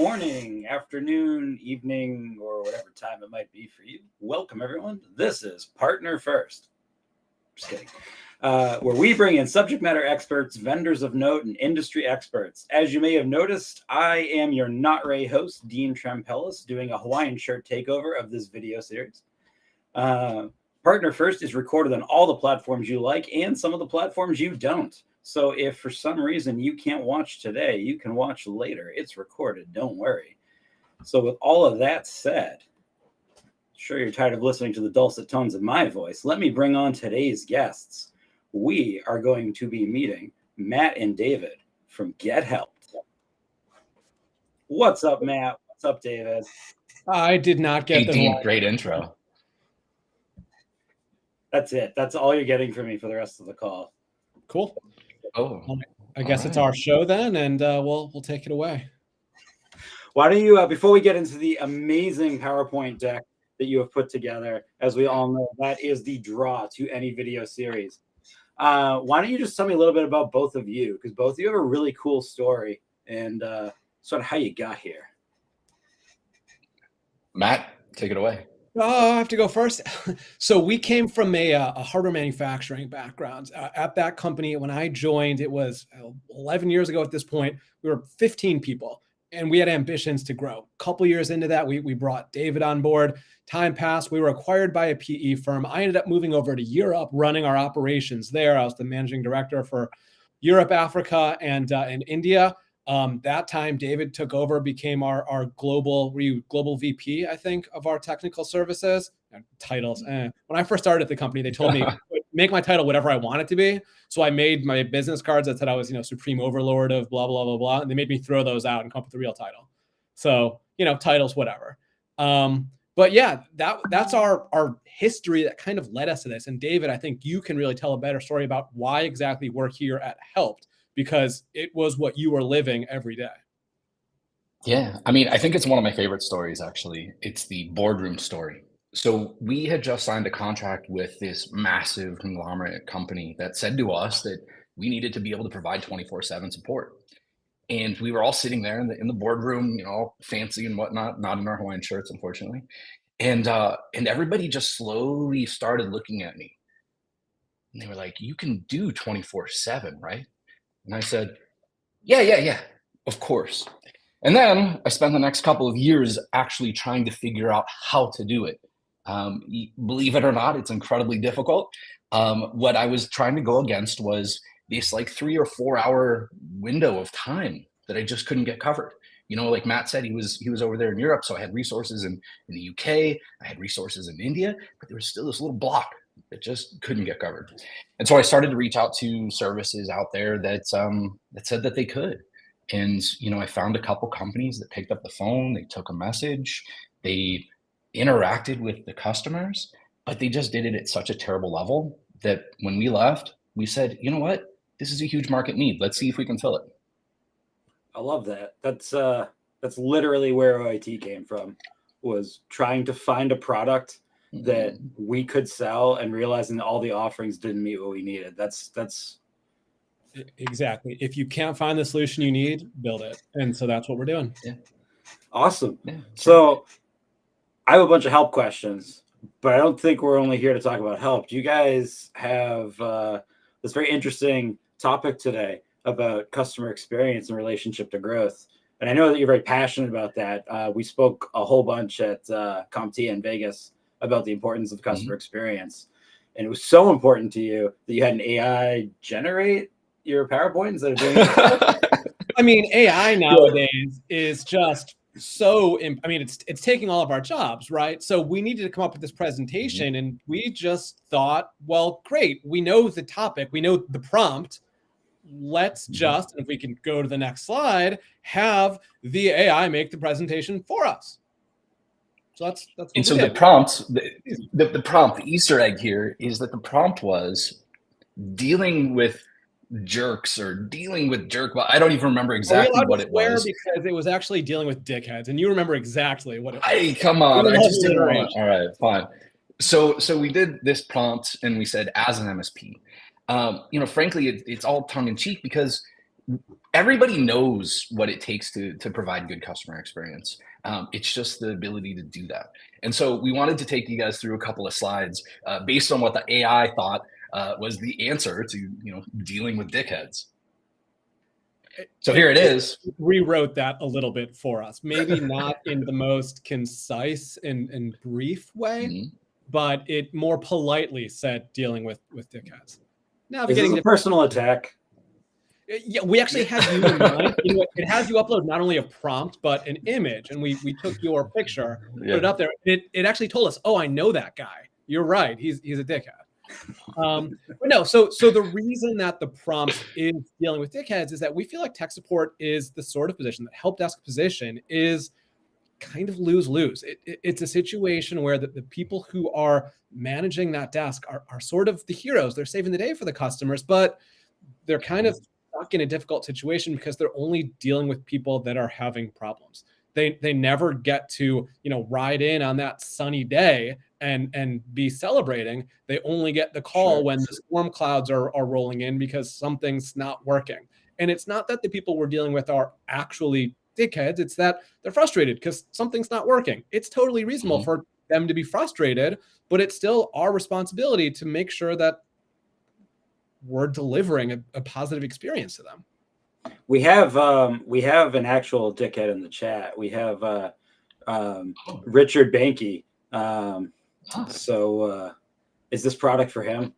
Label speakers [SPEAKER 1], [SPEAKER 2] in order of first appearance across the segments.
[SPEAKER 1] morning, afternoon, evening, or whatever time it might be for you. Welcome, everyone. This is Partner First. Just kidding. Where we bring in subject matter experts, vendors of note, and industry experts. As you may have noticed, I am your Not Ray host, Dean Trempellis, doing a Hawaiian shirt takeover of this video series. Partner First is recorded on all the platforms you like and some of the platforms you don't. So if for some reason you can't watch today, you can watch later. It's recorded, don't worry. So with all of that said, sure you're tired of listening to the dulcet tones of my voice. Let me bring on today's guests. We are going to be meeting Matt and David from Helpt. What's up, Matt? What's up, David?
[SPEAKER 2] I did not get the
[SPEAKER 3] Dean, great intro.
[SPEAKER 1] That's it. That's all you're getting from me for the rest of the call.
[SPEAKER 2] Cool.
[SPEAKER 3] Oh,
[SPEAKER 2] I guess it's our show then, and we'll take it away.
[SPEAKER 1] Why don't you, before we get into the amazing PowerPoint deck that you have put together, as we all know, that is the draw to any video series. Why don't you just tell me a little bit about both of you? Because both of you have a really cool story and sort of how you got here.
[SPEAKER 3] Matt, take it away.
[SPEAKER 2] Oh, I have to go first. So we came from a hardware manufacturing background. At that company, when I joined, it was 11 years ago at this point, we were 15 people and we had ambitions to grow. A couple years into that, we brought David on board. Time passed. We were acquired by a PE firm. I ended up moving over to Europe, running our operations there. I was the managing director for Europe, Africa, and India. That time, David took over, became our global VP, I think, of our technical services. Titles. When I first started at the company, they told me, make my title whatever I want it to be. So I made my business cards that said I was, Supreme Overlord of blah, blah, blah, blah. And they made me throw those out and come up with the real title. So, titles, whatever. But yeah, that's our history that kind of led us to this. And David, I think you can really tell a better story about why exactly we're here at Helpt, because it was what you were living every day.
[SPEAKER 3] Yeah, I think it's one of my favorite stories, actually. It's the boardroom story. So we had just signed a contract with this massive conglomerate company that said to us that we needed to be able to provide 24/7 support. And we were all sitting there in the boardroom, all fancy and whatnot, not in our Hawaiian shirts, unfortunately. And everybody just slowly started looking at me. And they were like, "You can do 24/7, right?" And I said, yeah, of course. And then I spent the next couple of years actually trying to figure out how to do it. Believe it or not, it's incredibly difficult. What I was trying to go against was this 3 or 4 hour window of time that I just couldn't get covered. Like Matt said, he was over there in Europe, so I had resources in the UK, I had resources in India, but there was still this little block that just couldn't get covered. And so I started to reach out to services out there that said that they could. And, I found a couple companies that picked up the phone, they took a message, they interacted with the customers, but they just did it at such a terrible level that when we left, we said, you know what, this is a huge market need. Let's see if we can fill it.
[SPEAKER 1] I love that. That's literally where OIT came from, was trying to find a product that we could sell and realizing that all the offerings didn't meet what we needed. That's
[SPEAKER 2] exactly. If you can't find the solution you need, build it. And so that's what we're doing.
[SPEAKER 1] Yeah. Awesome. Yeah, sure. So I have a bunch of Helpt questions, but I don't think we're only here to talk about Helpt. You guys have this very interesting topic today about customer experience in relationship to growth. And I know that you're very passionate about that. We spoke a whole bunch at CompTIA in Vegas about the importance of customer experience. And it was so important to you that you had an AI generate your PowerPoint instead of doing it.
[SPEAKER 2] AI nowadays is just so, it's taking all of our jobs, right? So we needed to come up with this presentation and we just thought, well, great. We know the topic, we know the prompt. Let's just, if we can go to the next slide, have the AI make the presentation for us. So that's
[SPEAKER 3] and so the prompt, the prompt, the Easter egg here is that the prompt was dealing with jerks or dealing with well, I don't even remember exactly what it was.
[SPEAKER 2] Because it was actually dealing with dickheads, and you remember exactly what it was.
[SPEAKER 3] Hey, come on, I just didn't want to. All right, fine. So we did this prompt and we said, as an MSP, frankly, it's all tongue in cheek because everybody knows what it takes to provide good customer experience. It's just the ability to do that. And so we wanted to take you guys through a couple of slides based on what the AI thought was the answer to dealing with dickheads. So here it is.
[SPEAKER 2] Rewrote that a little bit for us. Maybe not in the most concise and brief way, but it more politely said dealing with dickheads.
[SPEAKER 1] Navigating a personal attack.
[SPEAKER 2] Yeah, we actually had you in mind. It has you upload not only a prompt but an image, and we took your picture, put it up there. It actually told us, oh, I know that guy. You're right. He's a dickhead. But no, so the reason that the prompt is dealing with dickheads is that we feel like tech support is the sort of position that help desk position is kind of lose-lose. It's a situation where the people who are managing that desk are sort of the heroes. They're saving the day for the customers, but they're kind of stuck in a difficult situation because they're only dealing with people that are having problems. They never get to ride in on that sunny day and be celebrating. They only get the call when the storm clouds are rolling in because something's not working. And it's not that the people we're dealing with are actually dickheads. It's that they're frustrated because something's not working. It's totally reasonable for them to be frustrated, but it's still our responsibility to make sure that we're delivering a positive experience to them.
[SPEAKER 1] We have an actual dickhead in the chat. We have Richard Banky. So is this product for him?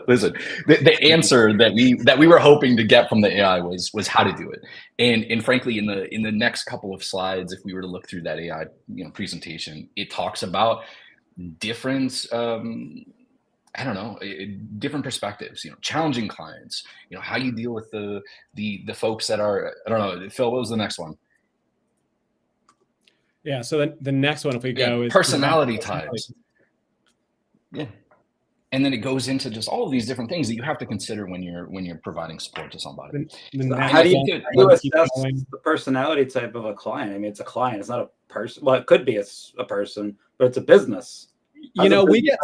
[SPEAKER 3] Listen, the answer that we were hoping to get from the AI was how to do it, and frankly, in the next couple of slides, if we were to look through that AI presentation, it talks about different different perspectives, challenging clients, how you deal with the folks that are, I don't know, Phil, what was the next one?
[SPEAKER 2] Yeah. So the next one, if we go, is
[SPEAKER 3] personality types. Yeah. And then it goes into just all of these different things that you have to consider when you're providing support to somebody.
[SPEAKER 1] How do you assess the personality type of a client? I mean, it's a client. It's not a person. Well, it could be a person, but it's a business.
[SPEAKER 2] We get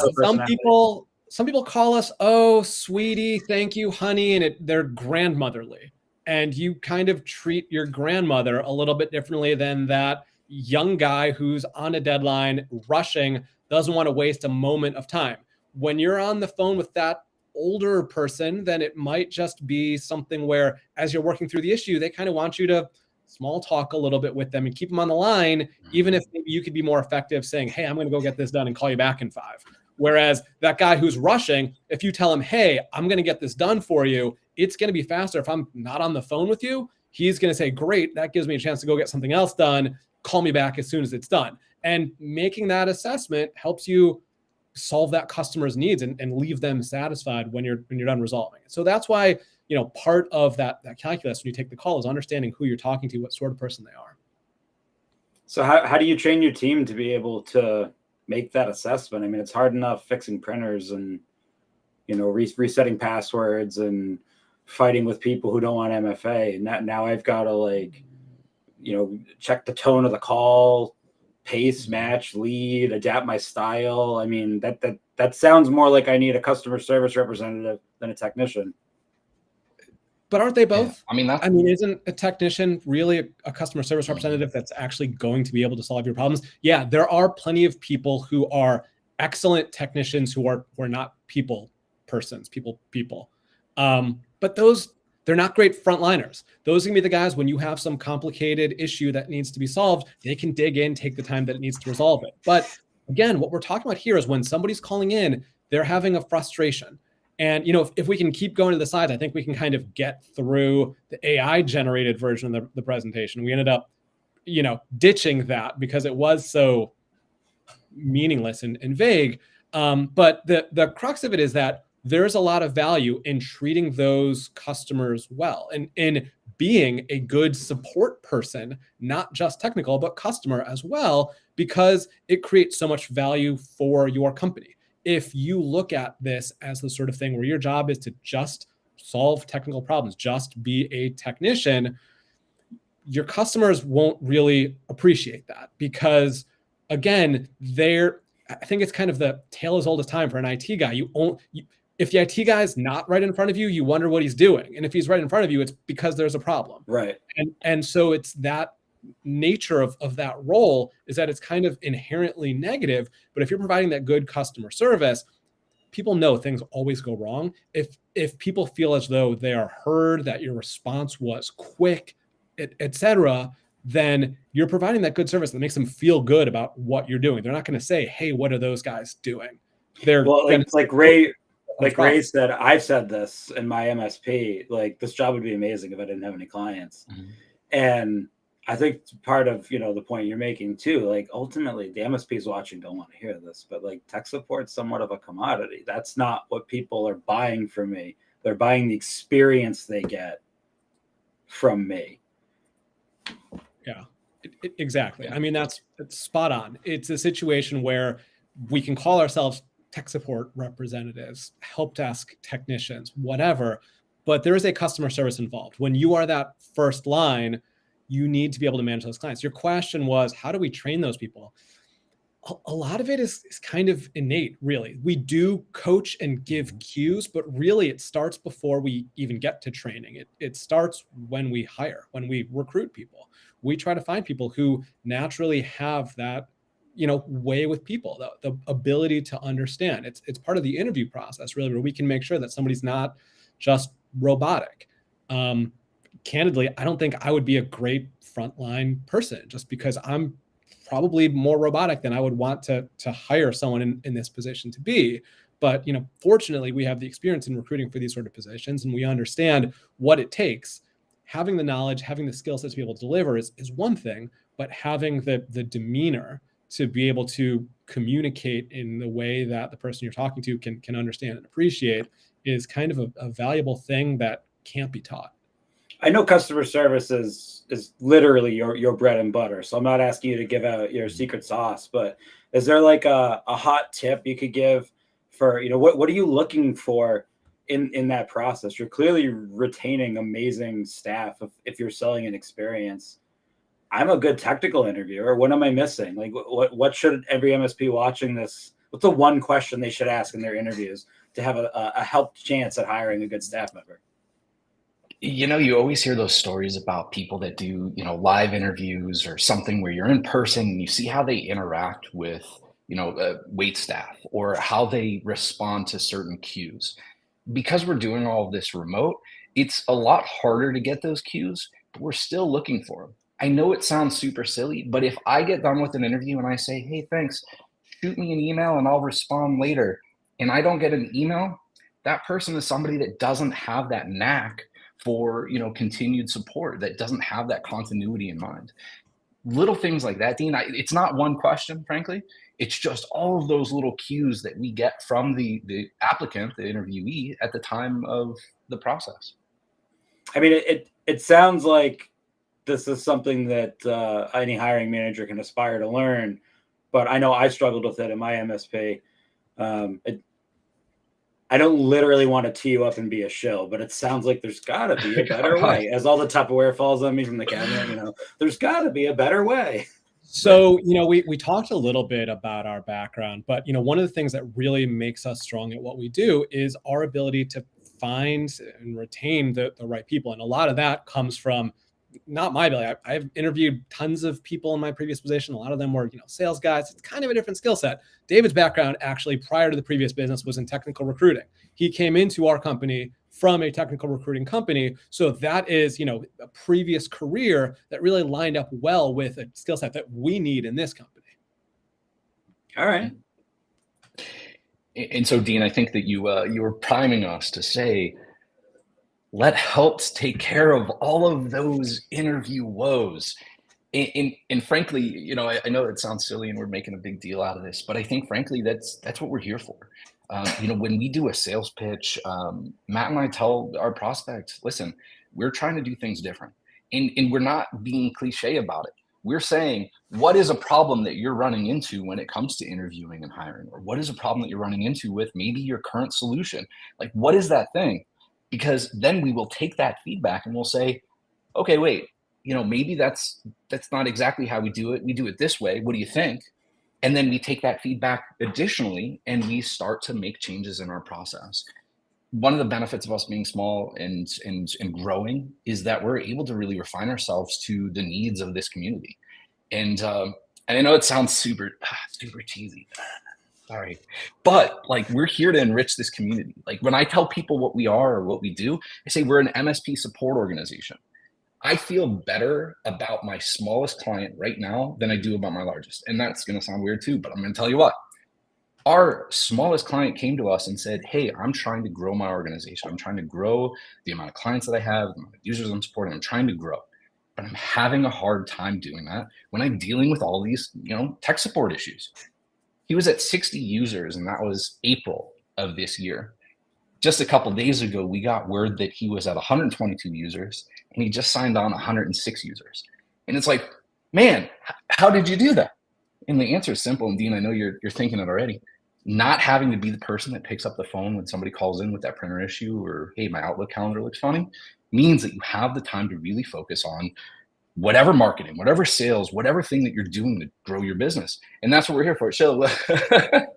[SPEAKER 2] some people call us, oh, sweetie, thank you, honey, and they're grandmotherly. And you kind of treat your grandmother a little bit differently than that young guy who's on a deadline, rushing, doesn't want to waste a moment of time. When you're on the phone with that older person, then it might just be something where, as you're working through the issue, they kind of want you to small talk a little bit with them and keep them on the line, even if maybe you could be more effective saying, hey, I'm going to go get this done and call you back in 5. Whereas that guy who's rushing, if you tell him, hey, I'm going to get this done for you, it's going to be faster. If I'm not on the phone with you, he's going to say, great, that gives me a chance to go get something else done. Call me back as soon as it's done. And making that assessment helps you solve that customer's needs and leave them satisfied when you're done resolving it. So that's why, part of that calculus when you take the call is understanding who you're talking to, what sort of person they are.
[SPEAKER 1] So how do you train your team to be able to make that assessment? I mean, it's hard enough fixing printers and, resetting passwords and fighting with people who don't want MFA. And now I've got to check the tone of the call, pace, match, lead, adapt my style. I mean, that sounds more like I need a customer service representative than a technician.
[SPEAKER 2] But aren't they both?
[SPEAKER 3] Yeah.
[SPEAKER 2] Isn't a technician really a customer service representative that's actually going to be able to solve your problems? Yeah, there are plenty of people who are excellent technicians who are not people. But they're not great frontliners. Those are going to be the guys when you have some complicated issue that needs to be solved, they can dig in, take the time that it needs to resolve it. But again, what we're talking about here is when somebody's calling in, they're having a frustration. And, if we can keep going to the side, I think we can kind of get through the AI generated version of the presentation. We ended up, ditching that because it was so meaningless and vague. But the crux of it is that there's a lot of value in treating those customers well and in being a good support person, not just technical, but customer as well, because it creates so much value for your company. If you look at this as the sort of thing where your job is to just solve technical problems, just be a technician, your customers won't really appreciate that because, again, I think it's kind of the tale as old as time for an IT guy. If the IT guy is not right in front of you, you wonder what he's doing. And if he's right in front of you, it's because there's a problem.
[SPEAKER 1] Right.
[SPEAKER 2] And so it's that nature of that role is that it's kind of inherently negative. But if you're providing that good customer service, people know things always go wrong. If people feel as though they are heard, that your response was quick, et cetera, then you're providing that good service that makes them feel good about what you're doing. They're not going to say, "Hey, what are those guys doing?" They're
[SPEAKER 1] Well,
[SPEAKER 2] going to
[SPEAKER 1] like Ray,
[SPEAKER 2] like
[SPEAKER 1] Ray said, I've said this in my MSP. Like, this job would be amazing if I didn't have any clients.
[SPEAKER 3] Mhm.
[SPEAKER 1] And I think part of the point you're making too, like ultimately the MSPs watching don't want to hear this, but like tech support's somewhat of a commodity. That's not what people are buying from me. They're buying the experience they get from me.
[SPEAKER 2] Yeah, exactly. I mean, that's spot on. It's a situation where we can call ourselves tech support representatives, help desk technicians, whatever, but there is a customer service involved. When you are that first line, you need to be able to manage those clients. Your question was, how do we train those people? A lot of it is kind of innate, really. We do coach and give cues, but really it starts before we even get to training. It starts when we hire, when we recruit people. We try to find people who naturally have that, way with people, the ability to understand. It's part of the interview process, really, where we can make sure that somebody's not just robotic. Candidly, I don't think I would be a great frontline person just because I'm probably more robotic than I would want to hire someone in this position to be. But, fortunately, we have the experience in recruiting for these sort of positions, and we understand what it takes. Having the knowledge, having the skill set to be able to deliver is one thing, but having the demeanor to be able to communicate in the way that the person you're talking to can understand and appreciate is kind of a valuable thing that can't be taught.
[SPEAKER 1] I know customer service is literally your bread and butter. So I'm not asking you to give out your secret sauce, but is there like a hot tip you could give for, what are you looking for in that process? You're clearly retaining amazing staff if you're selling an experience. I'm a good technical interviewer. What am I missing? Like what should every MSP watching this, what's the one question they should ask in their interviews to have a helped chance at hiring a good staff member?
[SPEAKER 3] You always hear those stories about people that do, live interviews or something where you're in person and you see how they interact with, wait staff or how they respond to certain cues. Because we're doing all of this remote, it's a lot harder to get those cues, but we're still looking for them. I know it sounds super silly, but if I get done with an interview and I say, "Hey, thanks, shoot me an email and I'll respond later," and I don't get an email, that person is somebody that doesn't have that knack for continued support, that doesn't have that continuity in mind. Little things like that, Dean. It's not one question, frankly. It's just all of those little cues that we get from the applicant, the interviewee, at the time of the process.
[SPEAKER 1] I mean, it sounds like this is something that any hiring manager can aspire to learn, but I know I struggled with it in my MSP. I don't literally want to tee you up and be a shill, but it sounds like there's got to be a better way. As all the Tupperware falls on me from the cabinet, there's got to be a better way.
[SPEAKER 2] So, we talked a little bit about our background, but, one of the things that really makes us strong at what we do is our ability to find and retain the right people. And a lot of that comes from not my ability. I've interviewed tons of people in my previous position. A lot of them were, sales guys. It's kind of a different skill set. David's background actually prior to the previous business was in technical recruiting. He came into our company from a technical recruiting company. So that is, a previous career that really lined up well with a skill set that we need in this company.
[SPEAKER 1] All right.
[SPEAKER 3] And so, Dean, I think that you were priming us to say, let Helpt take care of all of those interview woes. And frankly, I know it sounds silly and we're making a big deal out of this, but I think frankly, that's what we're here for. When we do a sales pitch, Matt and I tell our prospects, listen, we're trying to do things different. And we're not being cliche about it. We're saying, what is a problem that you're running into when it comes to interviewing and hiring? Or what is a problem that you're running into with maybe your current solution? Like, what is that thing? Because then we will take that feedback and we'll say, okay, wait, maybe that's not exactly how we do it. We do it this way. What do you think? And then we take that feedback additionally, and we start to make changes in our process. one of the benefits of us being small and growing is that we're able to really refine ourselves to the needs of this community. And I know it sounds super cheesy. Sorry. But like, we're here to enrich this community. Like, when I tell people what we are or what we do, I say we're an MSP support organization. I feel better about my smallest client right now than I do about my largest. And that's going to sound weird too, but I'm going to tell you what. Our smallest client came to us and said, hey, I'm trying to grow my organization. I'm trying to grow the amount of clients that I have, the amount of users I'm supporting. I'm trying to grow. But I'm having a hard time doing that when I'm dealing with all these, tech support issues. He was at 60 users, and that was April of this year. Just a couple of days ago, we got word that he was at 122 users, and he just signed on 106 users. And it's like, man, how did you do that? And the answer is simple. And Dean, I know you're thinking it already. Not having to be the person that picks up the phone when somebody calls in with that printer issue, or, hey, my Outlook calendar looks funny, means that you have the time to really focus on whatever marketing, whatever sales, whatever thing that you're doing to grow your business. And that's what we're here for. So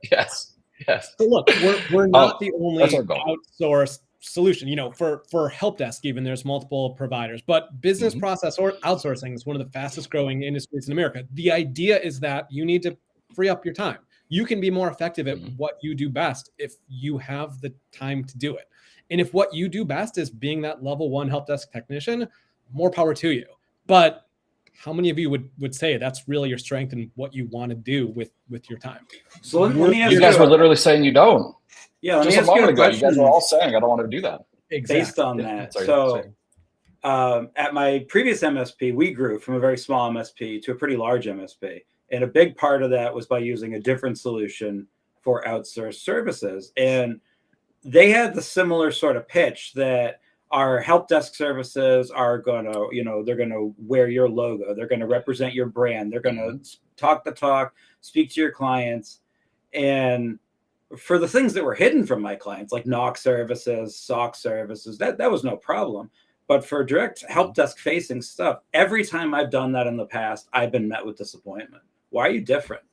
[SPEAKER 3] yes.
[SPEAKER 2] So look, we're not the only outsourced solution. For help desk, even there's multiple providers, but business process or outsourcing is one of the fastest growing industries in America. The idea is that you need to free up your time. You can be more effective at what you do best if you have the time to do it. And if what you do best is being that level 1 help desk technician, more power to you. But how many of you would say that's really your strength and what you want to do with your time?
[SPEAKER 1] So let me ask
[SPEAKER 3] you guys were literally saying you don't.
[SPEAKER 1] Yeah, let
[SPEAKER 3] just
[SPEAKER 1] me ask
[SPEAKER 3] a moment
[SPEAKER 1] you a
[SPEAKER 3] ago,
[SPEAKER 1] question.
[SPEAKER 3] you guys were all saying I don't want to do that.
[SPEAKER 2] Exactly.
[SPEAKER 1] Based on that.
[SPEAKER 3] Sorry,
[SPEAKER 1] so at my previous MSP, we grew from a very small MSP to a pretty large MSP. And a big part of that was by using a different solution for outsourced services. And they had the similar sort of pitch that our help desk services are going to, they're going to wear your logo. They're going to represent your brand. They're going to talk the talk, speak to your clients. And for the things that were hidden from my clients, like knock services, SOC services, that was no problem. But for direct help desk facing stuff, every time I've done that in the past, I've been met with disappointment. Why are you different?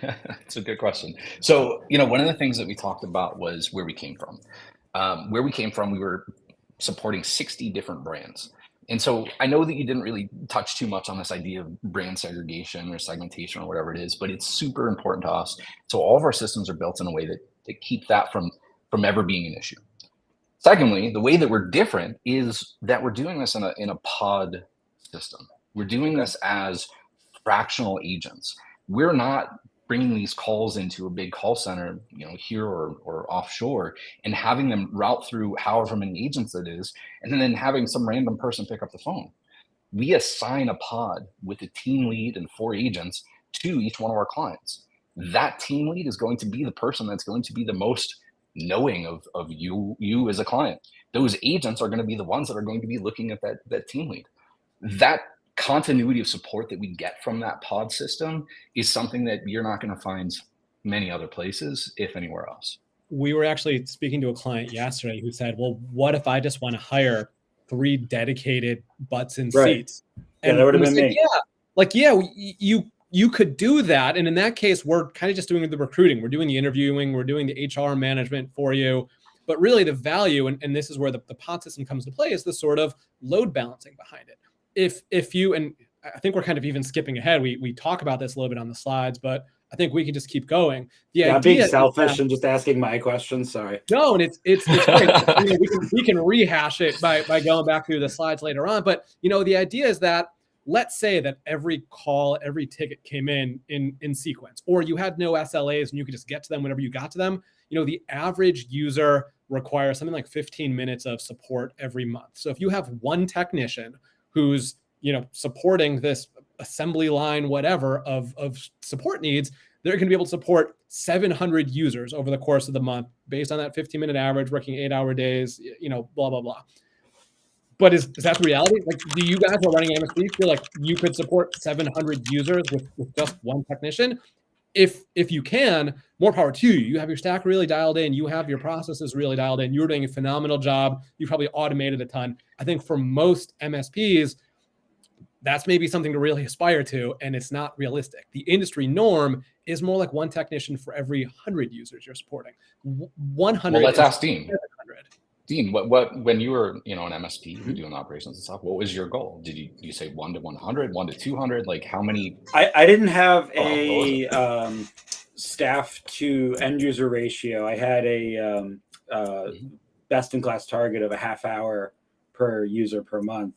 [SPEAKER 3] That's a good question. So, one of the things that we talked about was where we came from. We were supporting 60 different brands. And so I know that you didn't really touch too much on this idea of brand segregation or segmentation or whatever it is, but it's super important to us. So all of our systems are built in a way that keep that from ever being an issue. Secondly, the way that we're different is that we're doing this in a pod system. We're doing this as fractional agents. We're not bringing these calls into a big call center, here or offshore, and having them route through however many agents it is, and then having some random person pick up the phone. We assign a pod with a team lead and 4 agents to each one of our clients. That team lead is going to be the person that's going to be the most knowing of you as a client. Those agents are going to be the ones that are going to be looking at that team lead. That continuity of support that we get from that pod system is something that you're not going to find many other places, if anywhere else.
[SPEAKER 2] We were actually speaking to a client yesterday who said, well, what if I just want to hire 3 dedicated butts and seats? And
[SPEAKER 1] that would have been me.
[SPEAKER 2] You could do that. And in that case, we're kind of just doing the recruiting. We're doing the interviewing. We're doing the HR management for you. But really the value, and this is where the pod system comes to play, is the sort of load balancing behind it. If you, and I think we're kind of even skipping ahead. We talk about this a little bit on the slides, but I think we can just keep going.
[SPEAKER 1] I'm being selfish and just asking my questions. Sorry.
[SPEAKER 2] No, and it's great. we can rehash it by going back through the slides later on. But the idea is that, let's say that every call, every ticket came in sequence, or you had no SLAs and you could just get to them whenever you got to them. The average user requires something like 15 minutes of support every month. So if you have one technician who's supporting this assembly line, whatever of support needs, they're going to be able to support 700 users over the course of the month based on that 15-minute average, working 8-hour days, blah, blah, blah. But is that the reality? Like, do you guys who are running MSPs feel like you could support 700 users with just one technician? If you can, more power to you. You have your stack really dialed in. You have your processes really dialed in. You're doing a phenomenal job. You probably automated a ton. I think for most MSPs, that's maybe something to really aspire to, and it's not realistic. The industry norm is more like one technician for every 100 users you're supporting. 100.
[SPEAKER 3] Well, let's ask Dean.
[SPEAKER 2] 700.
[SPEAKER 3] Dean, what when you were, an MSP, you were doing operations and stuff, what was your goal? Did you say 1 to 100, 1 to 200? Like how many?
[SPEAKER 1] I didn't have
[SPEAKER 3] what was it?
[SPEAKER 1] a staff to end user ratio. I had a best in class target of a half hour per user per month.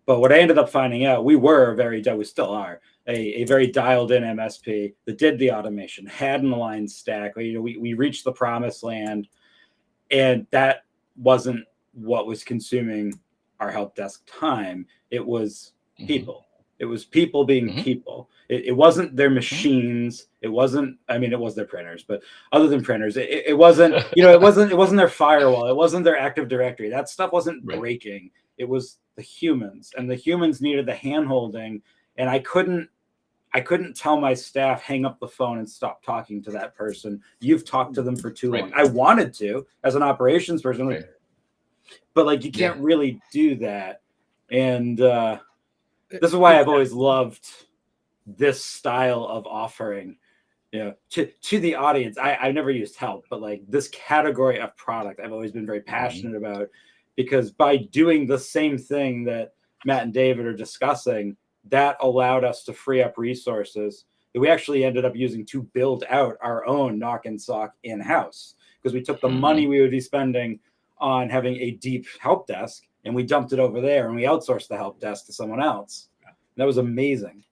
[SPEAKER 1] But what I ended up finding out, we still are a very dialed in MSP that did the automation, had an aligned stack. We reached the promised land, and that wasn't what was consuming our help desk time. It was people. It was people being people. It wasn't their machines. It wasn't. I mean, it was their printers, but other than printers, it wasn't. It wasn't their firewall. It wasn't their Active Directory. That stuff wasn't breaking. It was the humans, and the humans needed the hand-holding. And I couldn't tell my staff, hang up the phone and stop talking to that person. You've talked to them for too long. I wanted to, as an operations person, but you can't really do that. And this is why I've always loved this style of offering, to the audience. I never used Help, but this category of product, I've always been very passionate about, because by doing the same thing that Matt and David are discussing, that allowed us to free up resources that we actually ended up using to build out our own knock and sock in-house, because we took the money we would be spending on having a deep help desk and we dumped it over there and we outsourced the help desk to someone else. That was amazing.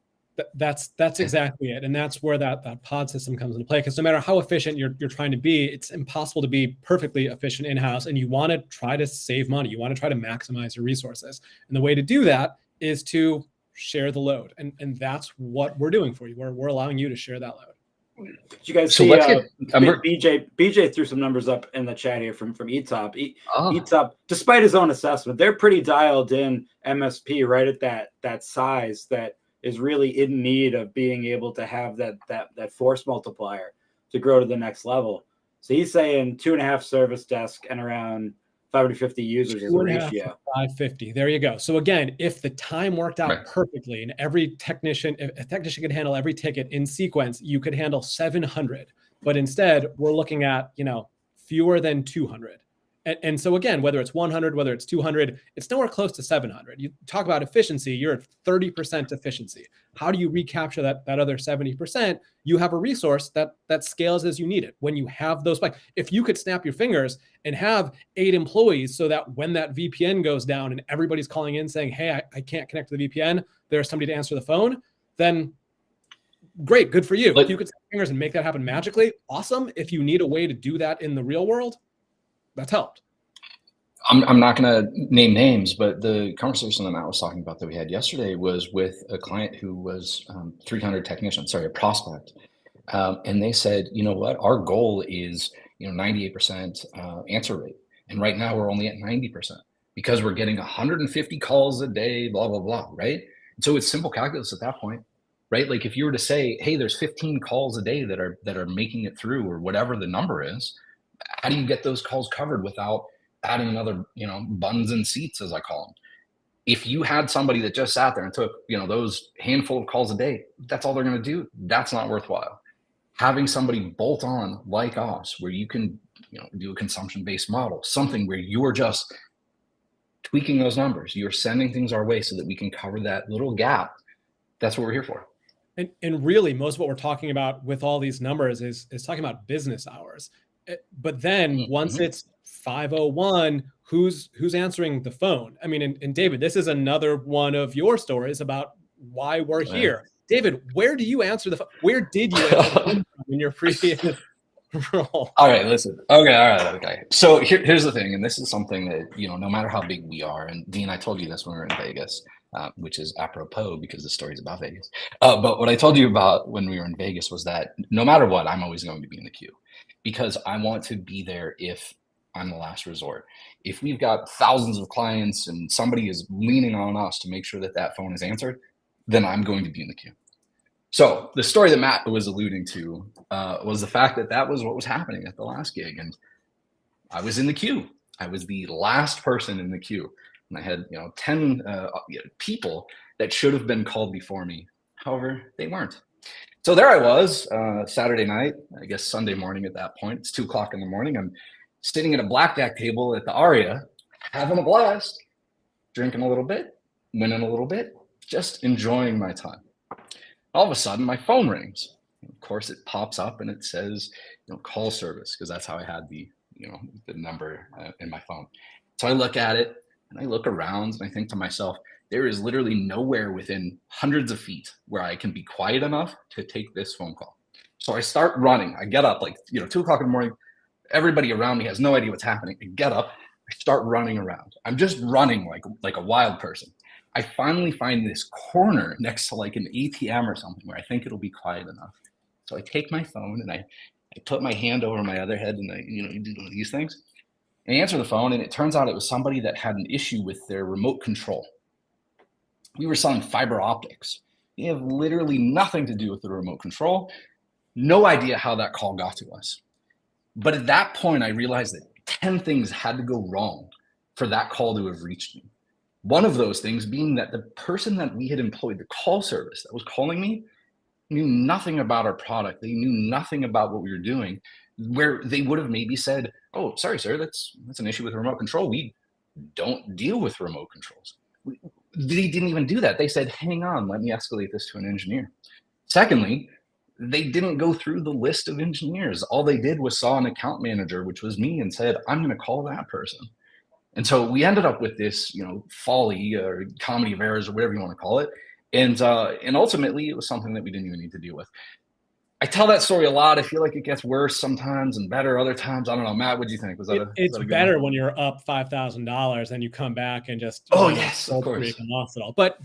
[SPEAKER 2] That's exactly it. And that's where that pod system comes into play. Because no matter how efficient you're trying to be, it's impossible to be perfectly efficient in-house. And you want to try to save money. You want to try to maximize your resources. And the way to do that is to share the load. And that's what we're doing for you. We're allowing you to share that load.
[SPEAKER 1] Did you guys see BJ threw some numbers up in the chat here from ETOP. ETOP, despite his own assessment, they're pretty dialed in MSP right at that size that is really in need of being able to have that force multiplier to grow to the next level. So he's saying 2.5 service desk and around 550 users as a ratio.
[SPEAKER 2] 550. There you go. So again, if the time worked out perfectly and if a technician could handle every ticket in sequence, you could handle 700. But instead, we're looking at, fewer than 200. And so again, whether it's 100, whether it's 200, it's nowhere close to 700. You talk about efficiency, you're at 30% efficiency. How do you recapture that other 70%? You have a resource that scales as you need it. When you have those, if you could snap your fingers and have 8 employees so that when that VPN goes down and everybody's calling in saying, hey, I can't connect to the VPN, there's somebody to answer the phone, then great, good for you. If you could snap your fingers and make that happen magically, awesome. If you need a way to do that in the real world, that's Helpt.
[SPEAKER 3] I'm not going to name names, but the conversation that Matt was talking about that we had yesterday was with a client who was 300 technicians, a prospect. And they said, you know what, our goal is, 98% answer rate. And right now we're only at 90% because we're getting 150 calls a day, blah, blah, blah, right? And so it's simple calculus at that point, right? Like if you were to say, hey, there's 15 calls a day that are making it through or whatever the number is, how do you get those calls covered without adding another, buns and seats, as I call them? If you had somebody that just sat there and took, those handful of calls a day, that's all they're going to do. That's not worthwhile. Having somebody bolt on like us, where you can, do a consumption-based model, something where you're just tweaking those numbers, you're sending things our way so that we can cover that little gap. That's what we're here for.
[SPEAKER 2] And really, most of what we're talking about with all these numbers is talking about business hours. But then once it's 5:01, who's answering the phone? I mean, and David, this is another one of your stories about why we're here. David, where do you answer the phone? Where did you answer the phone in your previous role?
[SPEAKER 3] All right, listen. Okay. So here's the thing, and this is something that, no matter how big we are, and Dean, I told you this when we were in Vegas, which is apropos because the story's about Vegas. But what I told you about when we were in Vegas was that no matter what, I'm always going to be in the queue, because I want to be there if I'm the last resort. If we've got thousands of clients and somebody is leaning on us to make sure that phone is answered, then I'm going to be in the queue. So the story that Matt was alluding to was the fact that was what was happening at the last gig. And I was in the queue. I was the last person in the queue. And I had 10 people that should have been called before me. However, they weren't. So there I was, Saturday night, I guess Sunday morning at that point. It's 2 o'clock in the morning. I'm sitting at a blackjack table at the Aria, having a blast, drinking a little bit, winning a little bit, just enjoying my time. All of a sudden, my phone rings. Of course, it pops up and it says, call service, because that's how I had the number in my phone. So I look at it and I look around and I think to myself, there is literally nowhere within hundreds of feet where I can be quiet enough to take this phone call. So I start running. I get up 2 o'clock in the morning. Everybody around me has no idea what's happening. I get up. I start running around. I'm just running like a wild person. I finally find this corner next to like an ATM or something where I think it'll be quiet enough. So I take my phone and I put my hand over my other head and I do one of these things. And I answer the phone and it turns out it was somebody that had an issue with their remote control. We were selling fiber optics. They have literally nothing to do with the remote control. No idea how that call got to us. But at that point, I realized that 10 things had to go wrong for that call to have reached me. One of those things being that the person that we had employed, the call service that was calling me, knew nothing about our product. They knew nothing about what we were doing, where they would have maybe said, "Oh, sorry, sir, that's an issue with remote control. We don't deal with remote controls." They didn't even do that. They said, "Hang on, let me escalate this to an engineer." Secondly, they didn't go through the list of engineers. All they did was saw an account manager, which was me, and said, "I'm going to call that person." And so we ended up with this, folly or comedy of errors or whatever you want to call it. And ultimately, it was something that we didn't even need to deal with. I tell that story a lot. I feel like it gets worse sometimes and better other times. I don't know, Matt, what do you think?
[SPEAKER 2] It's better when you're up $5,000 and you come back and just
[SPEAKER 3] yes, of course.
[SPEAKER 2] Lost it all. But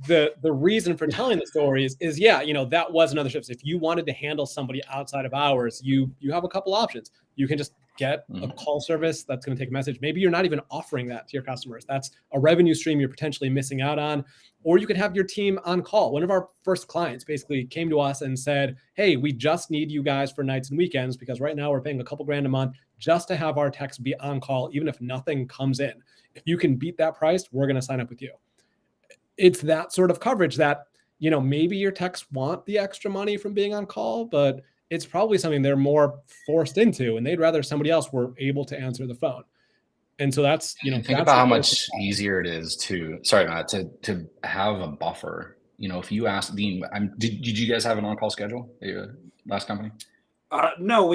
[SPEAKER 2] the reason for telling the story is that was another shift. If you wanted to handle somebody outside of hours, you have a couple options. You can just get a call service that's going to take a message. Maybe you're not even offering that to your customers. That's a revenue stream you're potentially missing out on. Or you could have your team on call. One of our first clients basically came to us and said, "Hey, we just need you guys for nights and weekends because right now we're paying a couple grand a month just to have our techs be on call, even if nothing comes in. If you can beat that price, we're going to sign up with you." It's that sort of coverage that, maybe your techs want the extra money from being on call, but it's probably something they're more forced into and they'd rather somebody else were able to answer the phone. And so that's,
[SPEAKER 3] think about how much easier it is to have a buffer. If you ask Dean, did you guys have an on-call schedule at your last company?
[SPEAKER 1] No,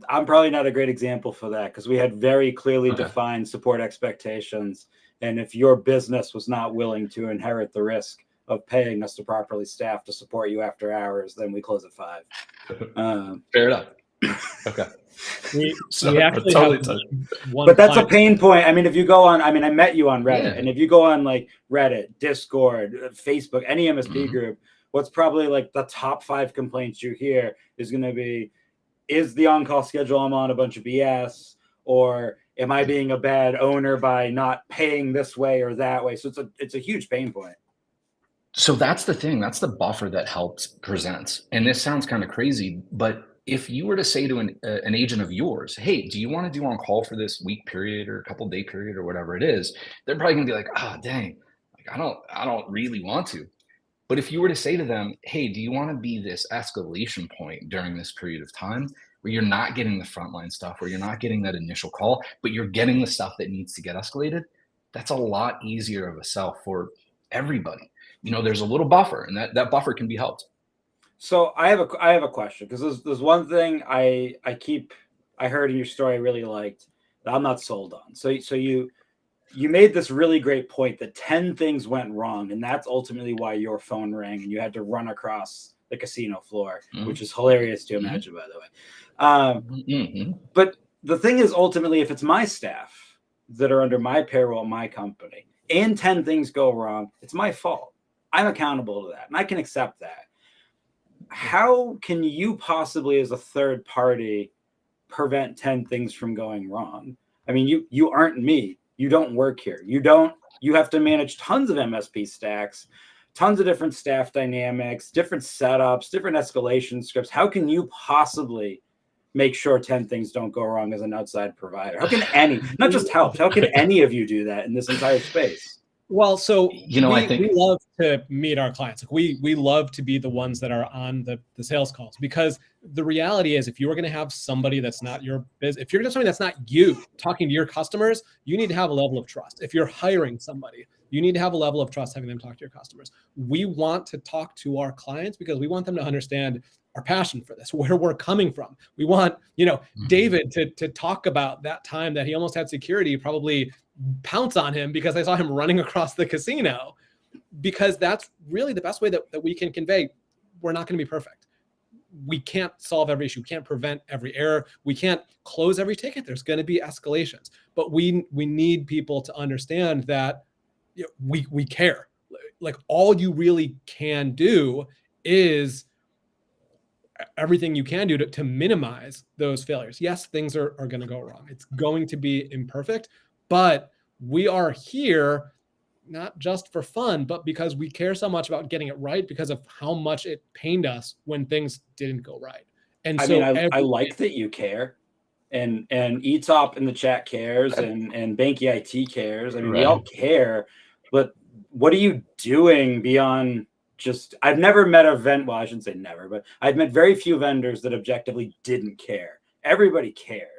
[SPEAKER 1] I'm probably not a great example for that because we had very clearly defined support expectations. And if your business was not willing to inherit the risk of paying us to properly staff to support you after hours, then we close at 5.
[SPEAKER 3] Fair enough. Okay.
[SPEAKER 2] We actually have one
[SPEAKER 1] but that's a pain point. I mean, if you go on, I met you on Reddit, and if you go on like Reddit, Discord, Facebook, any MSP group, what's probably like the top 5 complaints you hear is going to be, is the on-call schedule I'm on a bunch of BS, or am I being a bad owner by not paying this way or that way? So it's a huge pain point.
[SPEAKER 3] So that's the thing. That's the buffer that Helpt presents. And this sounds kind of crazy, but if you were to say to an agent of yours, "Hey, do you want to do on call for this week period or a couple day period or whatever it is?" They're probably gonna be like, "Oh, dang, like I don't really want to." But if you were to say to them, "Hey, do you want to be this escalation point during this period of time where you're not getting the frontline stuff, where you're not getting that initial call, but you're getting the stuff that needs to get escalated?" That's a lot easier of a sell for everybody. There's a little buffer, and that buffer can be helped.
[SPEAKER 1] So I have a question, because there's one thing I heard in your story I really liked that I'm not sold on. So you made this really great point that 10 things went wrong, and that's ultimately why your phone rang and you had to run across the casino floor, which is hilarious to imagine, by the way. But the thing is, ultimately, if it's my staff that are under my payroll at my company and 10 things go wrong, it's my fault. I'm accountable to that, and I can accept that. How can you possibly, as a third party, prevent 10 things from going wrong? I mean, you aren't me. You don't work here. You have to manage tons of MSP stacks, tons of different staff dynamics, different setups, different escalation scripts. How can you possibly make sure 10 things don't go wrong as an outside provider? How can not just Helpt, how can any of you do that in this entire space?
[SPEAKER 2] Well, so
[SPEAKER 3] You know, I
[SPEAKER 2] we
[SPEAKER 3] think
[SPEAKER 2] love to meet our clients. Like we love to be the ones that are on the sales calls, because the reality is, if you are going to have somebody that's not your business, if you're going to have somebody that's not you talking to your customers, you need to have a level of trust. If you're hiring somebody, you need to have a level of trust having them talk to your customers. We want to talk to our clients because we want them to understand our passion for this, where we're coming from. We want, David to talk about that time that he almost had security probably pounce on him because I saw him running across the casino, because that's really the best way that we can convey we're not going to be perfect. We can't solve every issue. We can't prevent every error. We can't close every ticket. There's going to be escalations, but we need people to understand that we care. Like, all you really can do is everything you can do to minimize those failures. Yes, things are going to go wrong. It's going to be imperfect, but we are here not just for fun, but because we care so much about getting it right, because of how much it pained us when things didn't go right. And
[SPEAKER 1] I
[SPEAKER 2] so
[SPEAKER 1] mean, I like that you care, and ETOP in the chat cares, and Banky IT cares. I mean, we all care, but what are you doing beyond just? I've never met a well, I shouldn't say never, but I've met very few vendors that objectively didn't care. Everybody cared.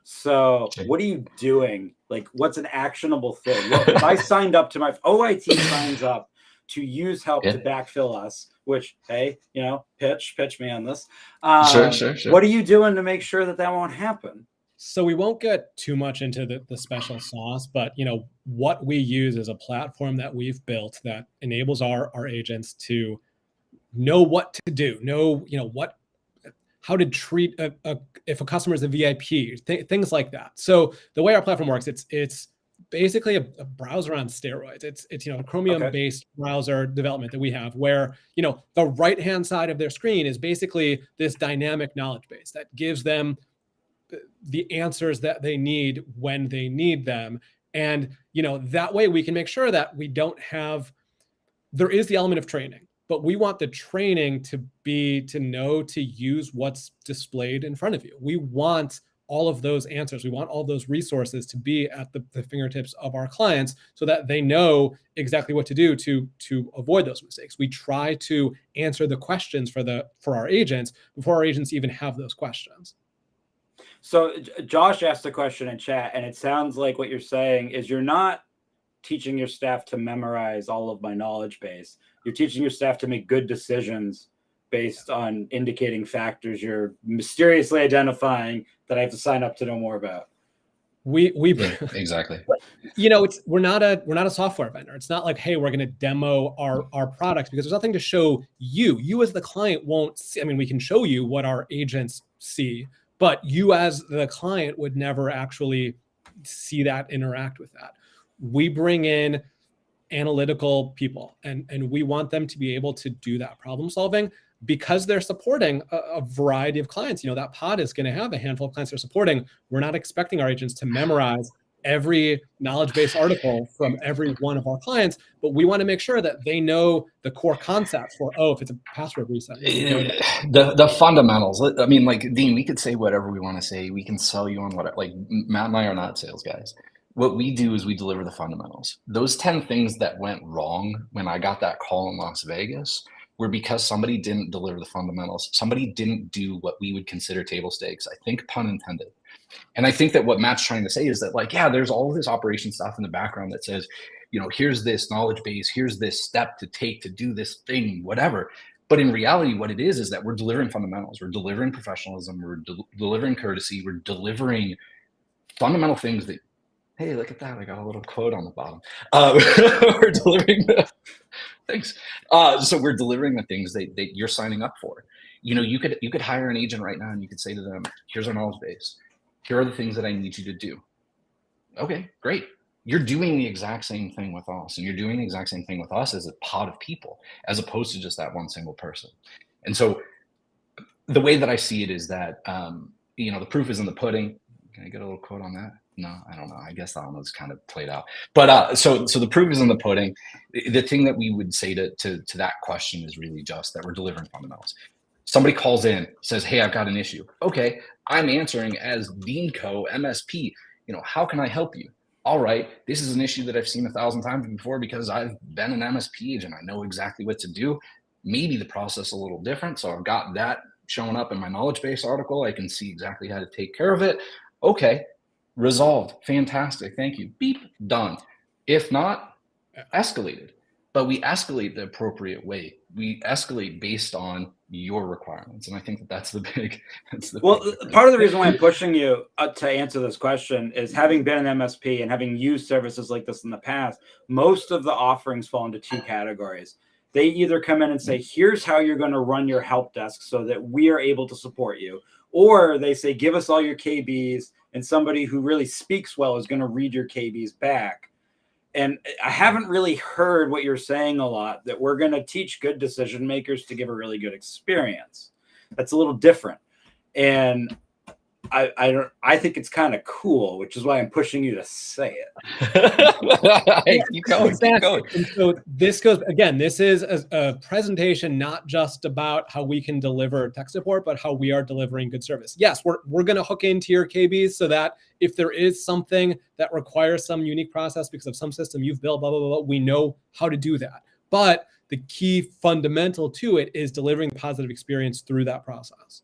[SPEAKER 1] So what are you doing? Like, what's an actionable thing? Well, if I signed up to my OIT signs up to use Helpt to backfill us, which, hey, pitch me on this.
[SPEAKER 3] Sure.
[SPEAKER 1] What are you doing to make sure that won't happen?
[SPEAKER 2] So we won't get too much into the special sauce, but what we use is a platform that we've built that enables our agents to know what to do, how to treat if a customer is a VIP, things like that. So the way our platform works, it's basically a browser on steroids. It's a Chromium-based browser development that we have, where the right-hand side of their screen is basically this dynamic knowledge base that gives them the answers that they need when they need them. And that way we can make sure that we don't have. There is the element of training, but we want the training to be to know to use what's displayed in front of you. We want all of those answers. We want all those resources to be at the fingertips of our clients, so that they know exactly what to do to avoid those mistakes. We try to answer the questions for our agents before our agents even have those questions.
[SPEAKER 1] So Josh asked a question in chat, and it sounds like what you're saying is you're not teaching your staff to memorize all of my knowledge base. You're teaching your staff to make good decisions based on indicating factors you're mysteriously identifying that I have to sign up to know more about.
[SPEAKER 3] Exactly.
[SPEAKER 2] We're not a software vendor. It's not like, hey, we're going to demo our products, because there's nothing to show you. You as the client won't see. I mean, we can show you what our agents see, but you as the client would never actually see that, interact with that. We bring in analytical people, and we want them to be able to do that problem solving, because they're supporting a variety of clients. That pod is going to have a handful of clients they're supporting. We're not expecting our agents to memorize every knowledge base article from every one of our clients, but we want to make sure that they know the core concepts for, if it's a password reset,
[SPEAKER 3] the fundamentals. I mean, like, Dean, we could say whatever we want to say. We can sell you on whatever. Like, Matt and I are not sales guys. What we do is we deliver the fundamentals. Those 10 things that went wrong when I got that call in Las Vegas were because somebody didn't deliver the fundamentals. Somebody didn't do what we would consider table stakes. I think, pun intended. And I think that what Matt's trying to say is that, like, yeah, there's all of this operation stuff in the background that says, here's this knowledge base, here's this step to take to do this thing, whatever. But in reality, what it is that we're delivering fundamentals. We're delivering professionalism. We're delivering courtesy. We're delivering fundamental things that, hey, look at that. I got a little quote on the bottom. We're delivering thanks. So we're delivering the things that you're signing up for. You could hire an agent right now, and you could say to them, here's our knowledge base. Here are the things that I need you to do. Okay, great. You're doing the exact same thing with us, and you're doing the exact same thing with us as a pod of people, as opposed to just that one single person. And so the way that I see it is that, the proof is in the pudding. Can I get a little quote on that? No, I don't know. I guess that one was kind of played out. But so the proof is in the pudding. The thing that we would say to that question is really just that we're delivering fundamentals. Somebody calls in, says, hey, I've got an issue. Okay, I'm answering as Dean Co. MSP. How can I help you? all right, this is an issue that I've seen 1,000 times before because I've been an MSP and I know exactly what to do. Maybe the process a little different. So I've got that showing up in my knowledge base article. I can see exactly how to take care of it. Okay, resolved. Fantastic. Thank you. Beep, done. If not, escalated. But we escalate the appropriate way. We escalate based on your requirements. And I think that that's the big,
[SPEAKER 1] Well,
[SPEAKER 3] difference.
[SPEAKER 1] part of the reason why I'm pushing you to answer this question is having been an MSP and having used services like this in the past, most of the offerings fall into two categories. They either come in and say, here's how you're going to run your help desk so that we are able to support you. Or they say, give us all your KBs, and somebody who really speaks well is going to read your KBs back. And I haven't really heard what you're saying a lot, that we're going to teach good decision makers to give a really good experience. That's a little different. And I think it's kind of cool, which is why I'm pushing you to say it.
[SPEAKER 3] Hey, keep going, keep going.
[SPEAKER 2] And so this goes, again, this is a presentation not just about how we can deliver tech support, but how we are delivering good service. Yes, we're going to hook into your KBs so that if there is something that requires some unique process because of some system you've built, blah, blah, blah, we know how to do that. But the key fundamental to it is delivering positive experience through that process.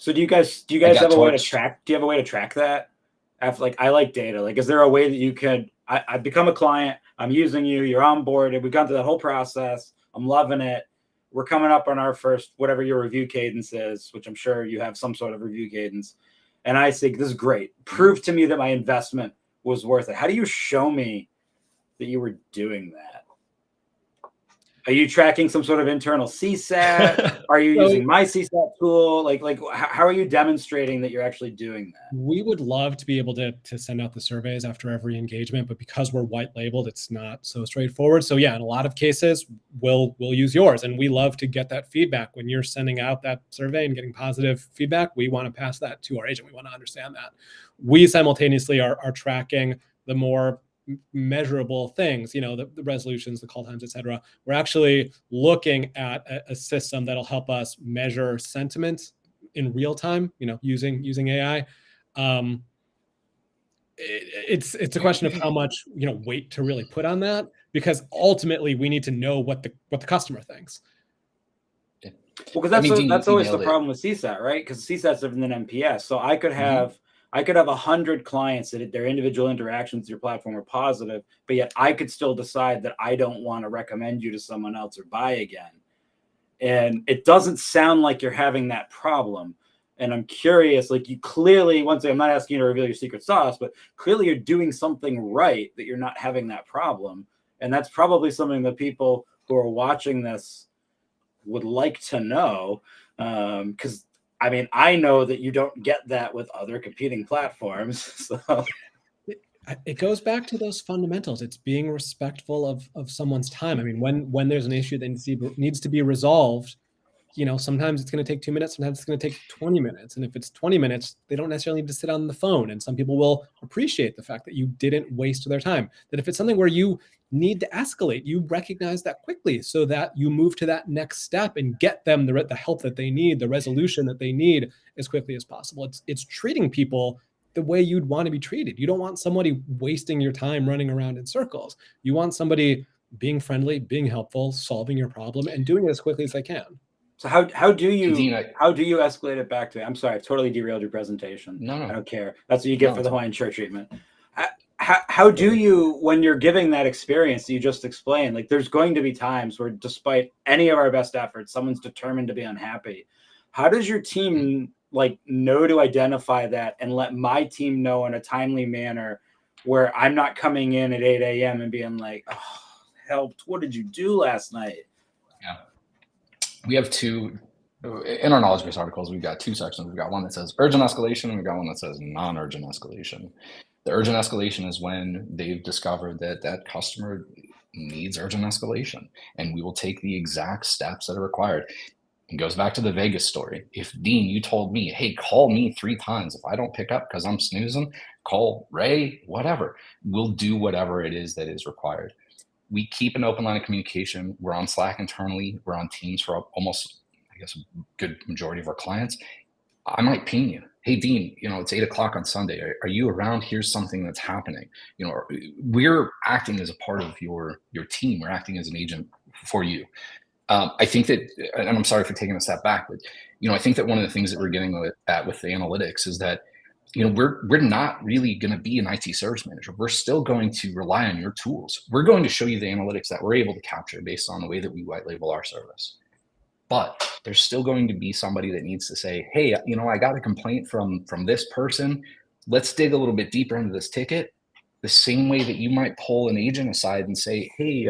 [SPEAKER 1] So do you guys have a way to track? Do you have a way to track that? After, like, I like data. Like, is there a way that you could? I become a client. I'm using you. You're on board. We've gone through that whole process. I'm loving it. We're coming up on our first, whatever your review cadence is, which I'm sure you have some sort of review cadence. And I say, this is great. Prove to me that my investment was worth it. How do you show me that you were doing that? Are you tracking some sort of internal CSAT? Are you using my CSAT tool? Like how are you demonstrating that you're actually doing that?
[SPEAKER 2] We would love to be able to send out the surveys after every engagement, but because we're white labeled, it's not so straightforward. So yeah, in a lot of cases, we'll use yours, and we love to get that feedback. When you're sending out that survey and getting positive feedback, we want to pass that to our agent. We want to understand that. We simultaneously are tracking the more measurable things, the resolutions, the call times, et cetera. We're actually looking at a system that'll help us measure sentiment in real time, using AI. It's a question of how much, weight to really put on that, because ultimately we need to know what the customer thinks.
[SPEAKER 1] Well, because that's always the problem with CSAT, right? Because CSAT is different than NPS. So I could have 100 clients that their individual interactions with your platform are positive, but yet I could still decide that I don't want to recommend you to someone else or buy again. And it doesn't sound like you're having that problem. And I'm curious, like, you clearly, once again, I'm not asking you to reveal your secret sauce, but clearly you're doing something right that you're not having that problem. And that's probably something that people who are watching this would like to know, because I mean, I know that you don't get that with other competing platforms. So
[SPEAKER 2] it goes back to those fundamentals. It's being respectful of someone's time. I mean, when there's an issue that needs to be resolved, sometimes it's going to take 2 minutes, sometimes it's going to take 20 minutes. And if it's 20 minutes, they don't necessarily need to sit on the phone. And some people will appreciate the fact that you didn't waste their time. That if it's something where you need to escalate, you recognize that quickly so that you move to that next step and get them the help that they need, the resolution that they need as quickly as possible. It's treating people the way you'd want to be treated. You don't want somebody wasting your time running around in circles. You want somebody being friendly, being helpful, solving your problem, and doing it as quickly as they can.
[SPEAKER 1] So how do you escalate it back to me? I'm sorry, I've totally derailed your presentation. No. I don't care. That's what you get for the Hawaiian shirt treatment. How do you, when you're giving that experience that you just explained, like, there's going to be times where, despite any of our best efforts, someone's determined to be unhappy. How does your team know to identify that and let my team know in a timely manner, where I'm not coming in at 8 a.m. and being like, oh, Helpt, what did you do last night?
[SPEAKER 3] Yeah. We have two, in our knowledge base articles, we've got two sections. We've got one that says urgent escalation, and we've got one that says non-urgent escalation. The urgent escalation is when they've discovered that customer needs urgent escalation, and we will take the exact steps that are required. It goes back to the Vegas story. If, Dean, you told me, hey, call me 3 times. If I don't pick up because I'm snoozing, call Ray, whatever. We'll do whatever it is that is required. We keep an open line of communication. We're on Slack internally. We're on Teams for almost, I guess, a good majority of our clients. I might ping you. Hey, Dean, it's 8 o'clock on Sunday. Are you around? Here's something that's happening. We're acting as a part of your team. We're acting as an agent for you. I think that, and I'm sorry for taking a step back, but I think that one of the things that we're getting at with the analytics is that we're not really going to be an IT service manager. We're still going to rely on your tools. We're going to show you the analytics that we're able to capture based on the way that we white label our service. But there's still going to be somebody that needs to say, hey, I got a complaint from this person. Let's dig a little bit deeper into this ticket. The same way that you might pull an agent aside and say, hey,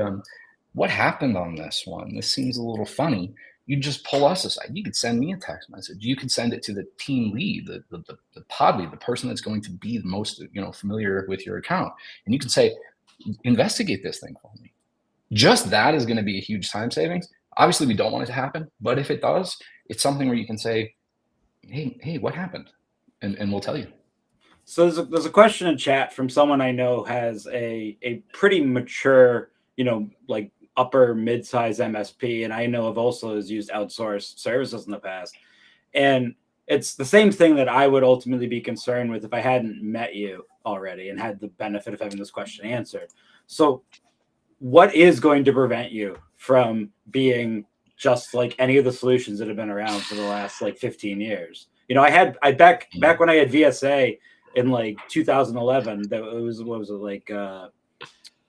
[SPEAKER 3] what happened on this one? This seems a little funny. You just pull us aside. You could send me a text message. You could send it to the team lead, the pod lead, the person that's going to be the most familiar with your account. And you can say, investigate this thing for me. Just that is going to be a huge time savings. Obviously, we don't want it to happen, but if it does, it's something where you can say, hey, what happened? And we'll tell you.
[SPEAKER 1] So there's a question in chat from someone I know has a pretty mature, like upper mid-size MSP, and I know of also has used outsourced services in the past. And it's the same thing that I would ultimately be concerned with if I hadn't met you already and had the benefit of having this question answered. So what is going to prevent you from being just like any of the solutions that have been around for the last like 15 years? I back when I had VSA in like 2011, that it was, what was it, like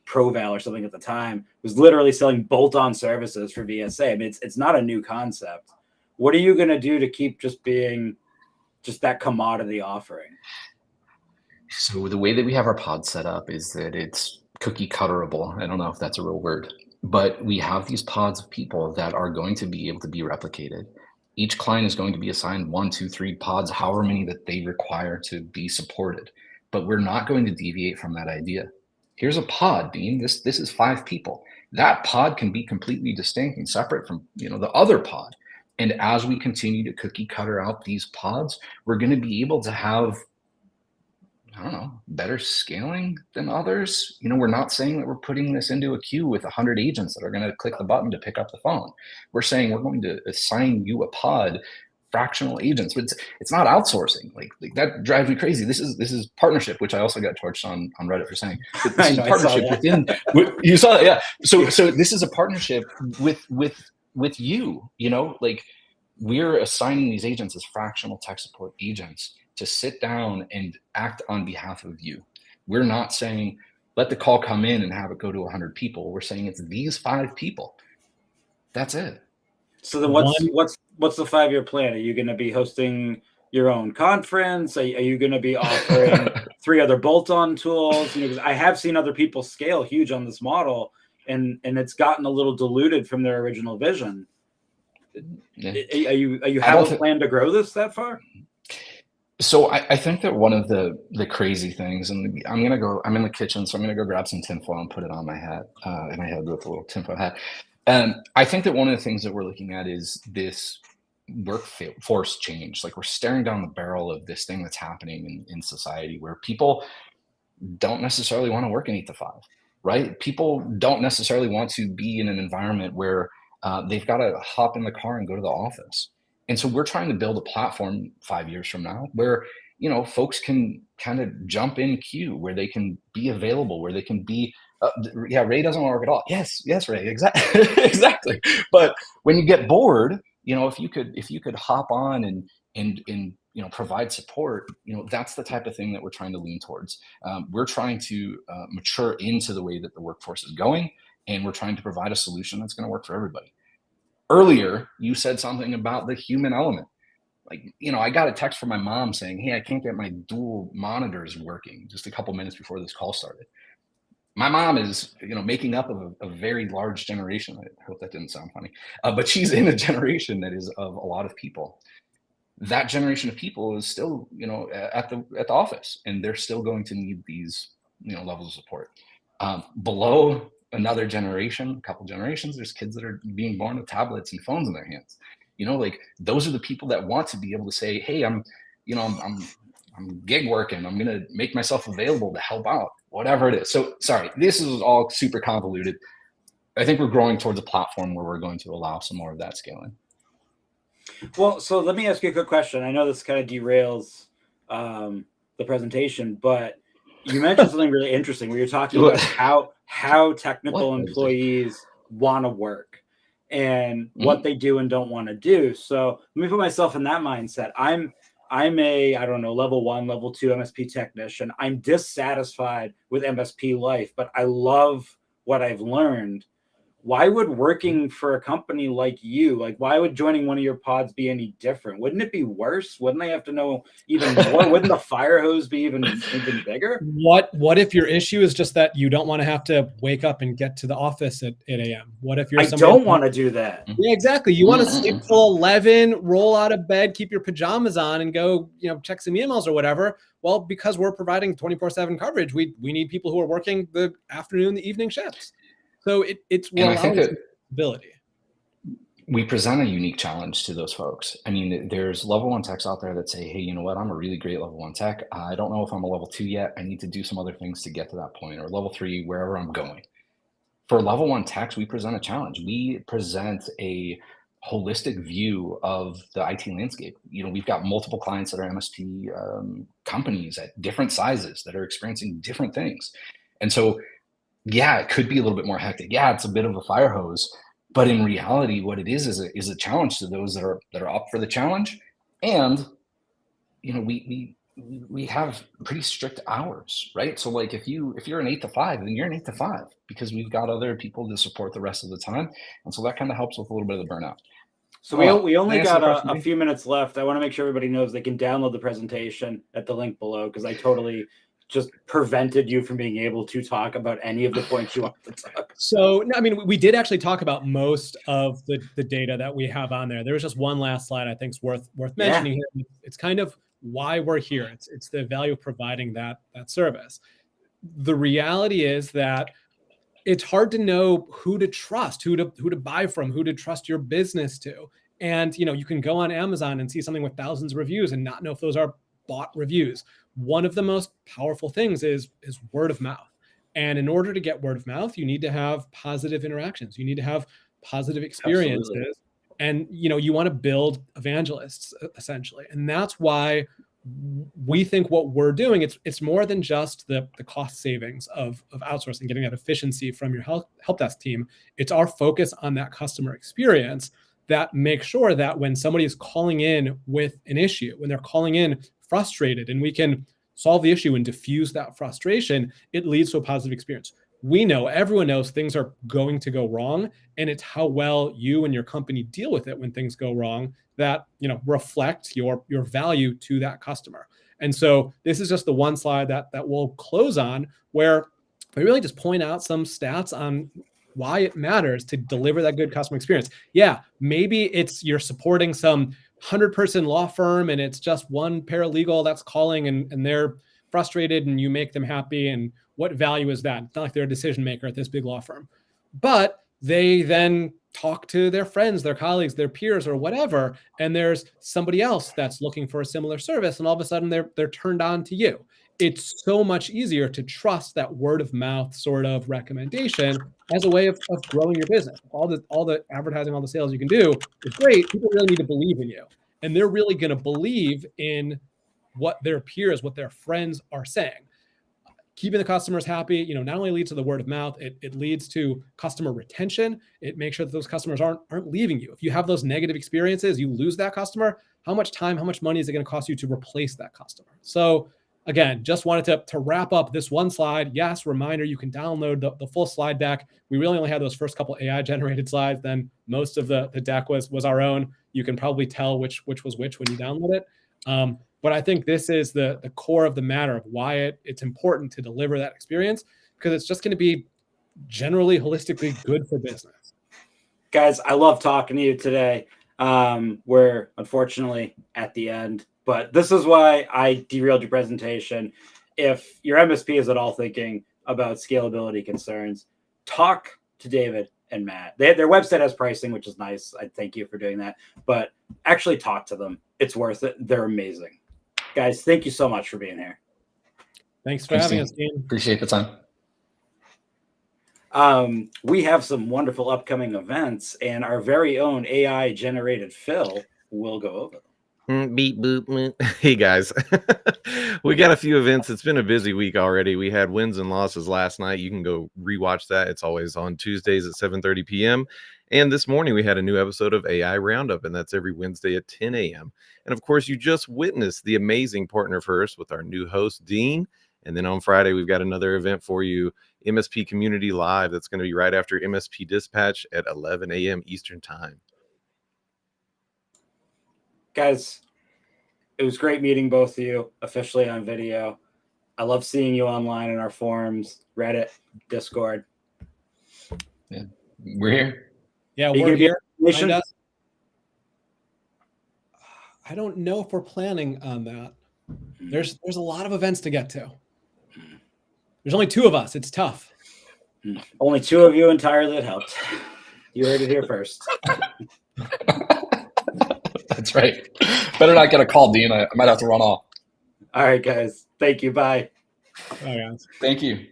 [SPEAKER 1] ProVal or something at the time, was literally selling bolt-on services for VSA. I mean, it's not a new concept. What are you going to do to keep just being just that commodity offering?
[SPEAKER 3] So the way that we have our pod set up is that it's cookie cutterable. I don't know if that's a real word, but we have these pods of people that are going to be able to be replicated. Each client is going to be assigned 1, 2, 3 pods, however many that they require to be supported. But we're not going to deviate from that idea. Here's a pod, Dean. This is 5 people. That pod can be completely distinct and separate from the other pod. And as we continue to cookie cutter out these pods, we're going to be able to have, I don't know, better scaling than others. We're not saying that we're putting this into a queue with 100 agents that are going to click the button to pick up the phone. We're saying we're going to assign you a pod, fractional agents, but it's not outsourcing. Like that drives me crazy. This is partnership, which I also got torched on Reddit for saying. This is partnership within. You saw that, yeah. So this is a partnership with you. Like we're assigning these agents as fractional tech support agents to sit down and act on behalf of you. We're not saying, let the call come in and have it go to 100 people. We're saying it's these 5 people. That's it.
[SPEAKER 1] So then what's the 5-year plan? Are you going to be hosting your own conference? Are you going to be offering 3 other bolt-on tools? Because I have seen other people scale huge on this model, and it's gotten a little diluted from their original vision. Yeah. Are you have a plan to grow this that far?
[SPEAKER 3] So I think that one of the crazy things, and I'm in the kitchen, so I'm going to go grab some tinfoil and put it on my hat, and my head with a little tinfoil hat. I think that one of the things that we're looking at is this workforce change. Like we're staring down the barrel of this thing that's happening in society where people don't necessarily want to work in 8 to 5, right? People don't necessarily want to be in an environment where they've got to hop in the car and go to the office. And so we're trying to build a platform 5 years from now where, folks can kind of jump in queue, where they can be available, where they can be, Ray doesn't want to work at all. Yes, Ray, exactly. Exactly. But when you get bored, if you could hop on and provide support, that's the type of thing that we're trying to lean towards. We're trying to mature into the way that the workforce is going, and we're trying to provide a solution that's going to work for everybody. Earlier, you said something about the human element. Like, I got a text from my mom saying, hey, I can't get my dual monitors working, just a couple minutes before this call started. My mom is, making up of a very large generation. I hope that didn't sound funny, but she's in a generation that is of a lot of people. That generation of people is still, at the office, and they're still going to need these, levels of support. Below another generation, a couple generations, there's kids that are being born with tablets and phones in their hands. Like those are the people that want to be able to say, hey, I'm gig working. I'm going to make myself available to help out, whatever it is. So sorry, this is all super convoluted. I think we're growing towards a platform where we're going to allow some more of that scaling.
[SPEAKER 1] Well, so let me ask you a quick question. I know this kind of derails the presentation, but you mentioned something really interesting where you're talking about how technical employees want to work and what they do and don't want to do. So let me put myself in that mindset. I'm a, I don't know, level 1, level 2 MSP technician. I'm dissatisfied with MSP life, but I love what I've learned. Why would working for a company like you, like why would joining one of your pods be any different? Wouldn't it be worse? Wouldn't they have to know even more? Wouldn't the fire hose be even bigger?
[SPEAKER 2] What if your issue is just that you don't want to have to wake up and get to the office at 8 a.m.? What if you're
[SPEAKER 1] I don't want to do that.
[SPEAKER 2] Yeah, exactly. You want to sleep till 11, roll out of bed, keep your pajamas on, and go, check some emails or whatever. Well, because we're providing 24/7 coverage, we need people who are working the afternoon, the evening shifts. So we're allowing ability.
[SPEAKER 3] We present a unique challenge to those folks. I mean, there's level 1 techs out there that say, hey, you know what? I'm a really great level 1 tech. I don't know if I'm a level 2 yet. I need to do some other things to get to that point, or level 3, wherever I'm going. For level 1 techs, we present a challenge. We present a holistic view of the IT landscape. We've got multiple clients that are MSP companies at different sizes that are experiencing different things. And so, yeah, it could be a little bit more hectic. Yeah, it's a bit of a fire hose, but in reality, what it is a challenge to those that are up for the challenge. And we have pretty strict hours, right? So like if you're an 8 to 5, then you're an 8 to 5 because we've got other people to support the rest of the time, and so that kind of helps with a little bit of the burnout.
[SPEAKER 1] So we only got a few minutes left. I want to make sure everybody knows they can download the presentation at the link below, because I totally just prevented you from being able to talk about any of the points you wanted to talk.
[SPEAKER 2] So, I mean, we did actually talk about most of the data that we have on there. There was just one last slide I think is worth mentioning here. It's kind of why we're here. It's the value of providing that service. The reality is that it's hard to know who to trust, who to buy from, who to trust your business to. And you can go on Amazon and see something with thousands of reviews and not know if those are bought reviews. One of the most powerful things is word of mouth. And in order to get word of mouth, you need to have positive interactions. You need to have positive experiences. Absolutely. And you want to build evangelists essentially. And that's why we think what we're doing, it's more than just the cost savings of outsourcing, getting that efficiency from your help desk team. It's our focus on that customer experience that makes sure that when somebody is calling in with an issue, when they're calling in frustrated, and we can solve the issue and diffuse that frustration, it leads to a positive experience. We know, everyone knows things are going to go wrong, and it's how well you and your company deal with it when things go wrong that reflect your value to that customer. And so this is just the one slide that we'll close on, where we really just point out some stats on why it matters to deliver that good customer experience. Yeah, maybe it's you're supporting some 100-person law firm and it's just one paralegal that's calling and they're frustrated and you make them happy. And what value is that? It's not like they're a decision maker at this big law firm, but they then talk to their friends, their colleagues, their peers, or whatever. And there's somebody else that's looking for a similar service. And all of a sudden they're turned on to you. It's so much easier to trust that word of mouth sort of recommendation as a way of growing your business. All the advertising, all the sales you can do is great. People really need to believe in you. And they're really going to believe in what their peers, what their friends are saying. Keeping the customers happy, not only leads to the word of mouth, it leads to customer retention. It makes sure that those customers aren't leaving you. If you have those negative experiences, you lose that customer. How much time, how much money is it going to cost you to replace that customer? So again, just wanted to wrap up this one slide. Yes, reminder, you can download the full slide deck. We really only had those first couple AI generated slides. Then most of the deck was our own. You can probably tell which was which when you download it. But I think this is the core of the matter of why it's important to deliver that experience, because it's just going to be generally holistically good for business.
[SPEAKER 1] Guys, I love talking to you today. We're unfortunately at the end, but this is why I derailed your presentation. If your MSP is at all thinking about scalability concerns, talk to David and Matt. Their website has pricing, which is nice. I thank you for doing that. But actually talk to them. It's worth it. They're amazing. Guys, thank you so much for being here.
[SPEAKER 2] Thanks for having us, Dean.
[SPEAKER 3] Appreciate the time.
[SPEAKER 1] We have some wonderful upcoming events, and our very own AI generated Phil we'll go over them.
[SPEAKER 4] Beep boop. Hey guys, we got a few events. It's been a busy week already. We had wins and losses last night. You can go rewatch that. It's always on Tuesdays at 7:30 p.m. And this morning we had a new episode of AI Roundup, and that's every Wednesday at 10 a.m. And of course, you just witnessed the amazing Partner First with our new host, Dean. And then on Friday, we've got another event for you, MSP Community Live. That's going to be right after MSP Dispatch at 11 a.m. Eastern Time.
[SPEAKER 1] Guys, it was great meeting both of you officially on video. I love seeing you online in our forums, Reddit, Discord.
[SPEAKER 3] Yeah, we're here.
[SPEAKER 2] Yeah,
[SPEAKER 1] Are you
[SPEAKER 2] we're
[SPEAKER 1] gonna be
[SPEAKER 2] here.
[SPEAKER 1] on vacation?
[SPEAKER 2] Find us. I don't know if we're planning on that. There's a lot of events to get to. There's only 2 of us. It's tough.
[SPEAKER 1] Only 2 of you entirely at Helpt. You heard it here first.
[SPEAKER 3] That's right. Better not get a call, Dean. I might have to run off.
[SPEAKER 1] All right, guys. Thank you. Bye.
[SPEAKER 2] Bye, guys.
[SPEAKER 3] Thank you.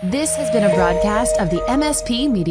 [SPEAKER 5] This has been a broadcast of the MSP Media